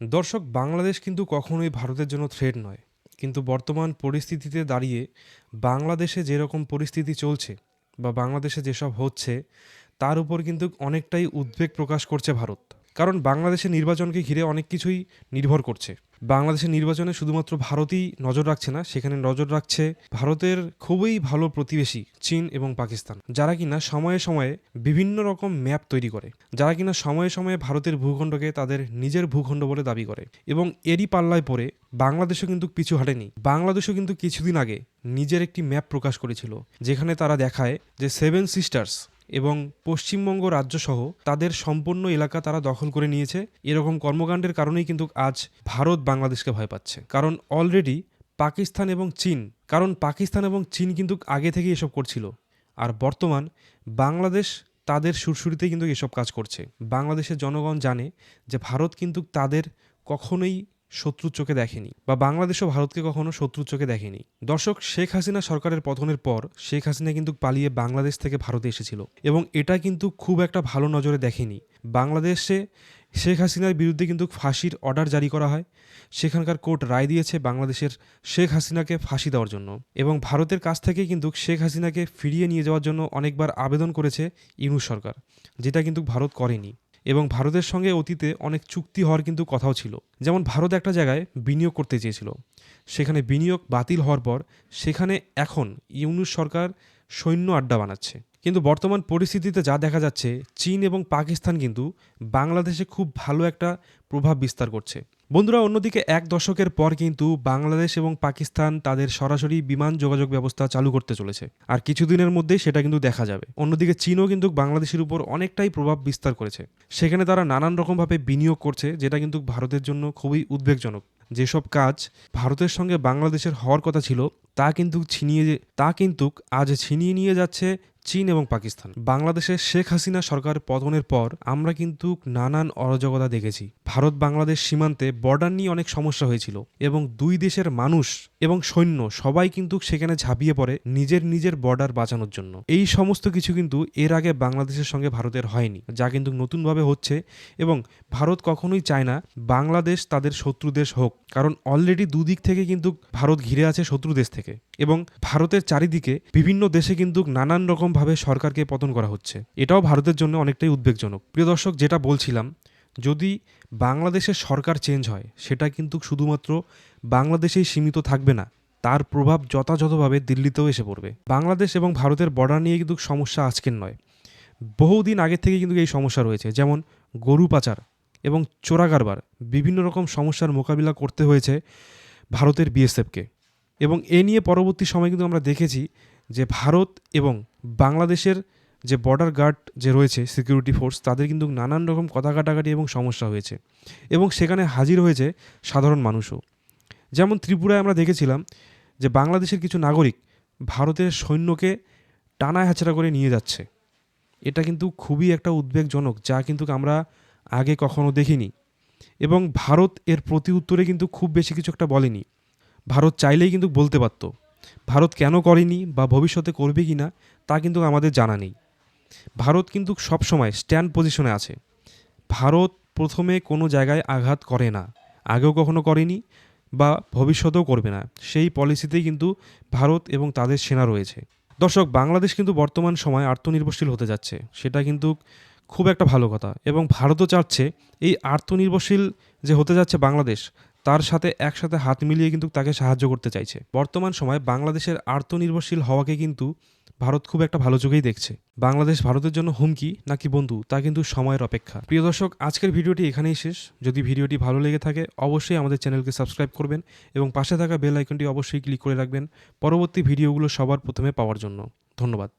দর্শক, বাংলাদেশ কিন্তু কখনোই ভারতের জন্য থ্রেট নয়। কিন্তু বর্তমান পরিস্থিতিতে দাঁড়িয়ে বাংলাদেশে যেরকম পরিস্থিতি চলছে বা বাংলাদেশে যেসব হচ্ছে তার উপর কিন্তু অনেকটাই উদ্বেগ প্রকাশ করছে ভারত। কারণ বাংলাদেশের নির্বাচনকে ঘিরে অনেক কিছুই নির্ভর করছে। বাংলাদেশের নির্বাচনে শুধুমাত্র ভারতই নজর রাখছে না, সেখানে নজর রাখছে ভারতের খুবই ভালো প্রতিবেশী চীন এবং পাকিস্তান, যারা কিনা সময়ে সময়ে বিভিন্ন রকম ম্যাপ তৈরি করে, যারা কিনা সময়ে সময়ে ভারতের ভূখণ্ডকে তাদের নিজের ভূখণ্ড বলে দাবি করে। এবং এরই পাল্লায় পড়ে বাংলাদেশও কিন্তু পিছু হাঁটেনি। বাংলাদেশও কিন্তু কিছুদিন আগে নিজের একটি ম্যাপ প্রকাশ করেছিল, যেখানে তারা দেখায় যে সেভেন সিস্টার্স এবং পশ্চিমবঙ্গ রাজ্যসহ তাদের সম্পূর্ণ এলাকা তারা দখল করে নিয়েছে। এরকম কর্মকাণ্ডের কারণেই কিন্তু আজ ভারত বাংলাদেশকে ভয় পাচ্ছে। কারণ অলরেডি পাকিস্তান এবং চীন কিন্তু আগে থেকেই এসব করছিল। আর বর্তমান বাংলাদেশ তাদের সুরসুরিতে কিন্তু এসব কাজ করছে। বাংলাদেশের জনগণ জানে যে ভারত কিন্তু তাদের কখনোই শত্রুর চোখে দেখেনি, বা বাংলাদেশও ভারতকে কখনো শত্রুর চোখে দেখেনি। দর্শক, শেখ হাসিনা সরকারের পতনের পর শেখ হাসিনা কিন্তু পালিয়ে বাংলাদেশ থেকে ভারতে এসেছিল, এবং এটা কিন্তু খুব একটা ভালো নজরে দেখেনি। বাংলাদেশে শেখ হাসিনার বিরুদ্ধে কিন্তু ফাঁসির অর্ডার জারি করা হয়। সেখানকার কোর্ট রায় দিয়েছে বাংলাদেশের শেখ হাসিনাকে ফাঁসি দেওয়ার জন্য, এবং ভারতের কাছ থেকে কিন্তু শেখ হাসিনাকে ফিরিয়ে নিয়ে যাওয়ার জন্য অনেকবার আবেদন করেছে ইউনূস সরকার, যেটা কিন্তু ভারত করেনি। এবং ভারতের সঙ্গে অতীতে অনেক চুক্তি হওয়ার কিন্তু কথাও ছিল। যেমন ভারত একটা জায়গায় বিনিয়োগ করতে চেয়েছিল, সেখানে বিনিয়োগ বাতিল হওয়ার পর সেখানে এখন ইউনূস সরকার সৈন্য আড্ডা বানাচ্ছে। কিন্তু বর্তমান পরিস্থিতিতে যা দেখা যাচ্ছে, চীন এবং পাকিস্তান কিন্তু বাংলাদেশে খুব ভালো একটা প্রভাব বিস্তার করছে। বন্ধুরা, অন্যদিকে এক দশকের পর কিন্তু বাংলাদেশ এবং পাকিস্তান তাদের সরাসরি বিমান যোগাযোগ ব্যবস্থা চালু করতে চলেছে, আর কিছুদিনের মধ্যেই সেটা কিন্তু দেখা যাবে। অন্যদিকে চীনও কিন্তু বাংলাদেশের উপর অনেকটাই প্রভাব বিস্তার করেছে। সেখানে তারা নানান রকমভাবে বিনিয়োগ করছে, যেটা কিন্তু ভারতের জন্য খুবই উদ্বেগজনক। যেসব কাজ ভারতের সঙ্গে বাংলাদেশের হওয়ার কথা ছিল তা কিন্তু আজ ছিনিয়ে নিয়ে যাচ্ছে চীন এবং পাকিস্তান। বাংলাদেশের শেখ হাসিনা সরকার পতনের পর আমরা কিন্তু নানান অরাজকতা দেখেছি। ভারত বাংলাদেশ সীমান্তে বর্ডার নিয়ে অনেক সমস্যা হয়েছিল, এবং দুই দেশের মানুষ এবং সৈন্য সবাই কিন্তু সেখানে ঝাঁপিয়ে পড়ে নিজের নিজের বর্ডার বাঁচানোর জন্য। এই সমস্ত কিছু কিন্তু এর আগে বাংলাদেশের সঙ্গে ভারতের হয়নি, যা কিন্তু নতুনভাবে হচ্ছে। এবং ভারত কখনোই চায় না বাংলাদেশ তাদের শত্রু দেশ হোক, কারণ অলরেডি দুদিক থেকে কিন্তু ভারত ঘিরে আছে শত্রু দেশ থেকে, এবং ভারতের চারিদিকে বিভিন্ন দেশে কিন্তু নানান রকমভাবে সরকারকে পতন করা হচ্ছে। এটাও ভারতের জন্য অনেকটাই উদ্বেগজনক। প্রিয় দর্শক, যেটা বলছিলাম, যদি বাংলাদেশের সরকার চেঞ্জ হয়, সেটা কিন্তু শুধুমাত্র বাংলাদেশেই সীমিত থাকবে না, তার প্রভাব যথাযথভাবে দিল্লিতেও এসে পড়বে। বাংলাদেশ এবং ভারতের বর্ডার নিয়ে কিন্তু সমস্যা আজকের নয়, বহুদিন আগে থেকে কিন্তু এই সমস্যা রয়েছে। যেমন গরু পাচার এবং চোরা কারবার, বিভিন্ন রকম সমস্যার মোকাবিলা করতে হয়েছে ভারতের বিএসএফকে। এবং এ নিয়ে পরবর্তী সময় কিন্তু আমরা দেখেছি যে ভারত এবং বাংলাদেশের যে বর্ডার গার্ড যে রয়েছে, সিকিউরিটি ফোর্স, তাদের কিন্তু নানান রকম কথা কাটাকাটি এবং সমস্যা হয়েছে, এবং সেখানে হাজির হয়েছে সাধারণ মানুষও। যেমন ত্রিপুরায় আমরা দেখেছিলাম যে বাংলাদেশের কিছু নাগরিক ভারতের সৈন্যকে টানা হ্যাচড়া করে নিয়ে যাচ্ছে। এটা কিন্তু খুবই একটা উদ্বেগজনক, যা কিন্তু আমরা আগে কখনো দেখিনি। এবং ভারত এর প্রতি উত্তরে কিন্তু খুব বেশি কিছু একটা বলেনি। ভারত চাইলেই কিন্তু বলতে পারত। ভারত কেন করেনি বা ভবিষ্যতে করবে কি না তা কিন্তু আমাদের জানা নেই। ভারত কিন্তু সবসময় স্ট্যান্ড পজিশনে আছে। ভারত প্রথমে কোনো জায়গায় আঘাত করে না, আগেও কখনো করেনি বা ভবিষ্যতেও করবে না। সেই পলিসিতেই কিন্তু ভারত এবং তাদের সেনা রয়েছে। দর্শক, বাংলাদেশ কিন্তু বর্তমান সময় আত্মনির্ভরশীল হতে যাচ্ছে, সেটা কিন্তু খুব একটা ভালো কথা। এবং ভারতও চাচ্ছে এই আত্মনির্ভরশীল যে হতে যাচ্ছে বাংলাদেশ, তার সাথে একসাথে হাত মিলিয়ে কিন্তু তাকে সাহায্য করতে চাইছে। বর্তমান সময় বাংলাদেশের আত্মনির্ভরশীল হওয়াকে কিন্তু ভারত খুব একটা ভালো চোখেই দেখছে। বাংলাদেশ ভারতের জন্য হুমকি নাকি বন্ধু, তা কিন্তু সময়ের অপেক্ষা। প্রিয় দর্শক, আজকের ভিডিওটি এখানেই শেষ। যদি ভিডিওটি ভালো লেগে থাকে, অবশ্যই আমাদের চ্যানেলকে সাবস্ক্রাইব করবেন, এবং পাশে থাকা বেল আইকনটি অবশ্যই ক্লিক করে রাখবেন পরবর্তী ভিডিওগুলো সবার প্রথমে পাওয়ার জন্য। ধন্যবাদ।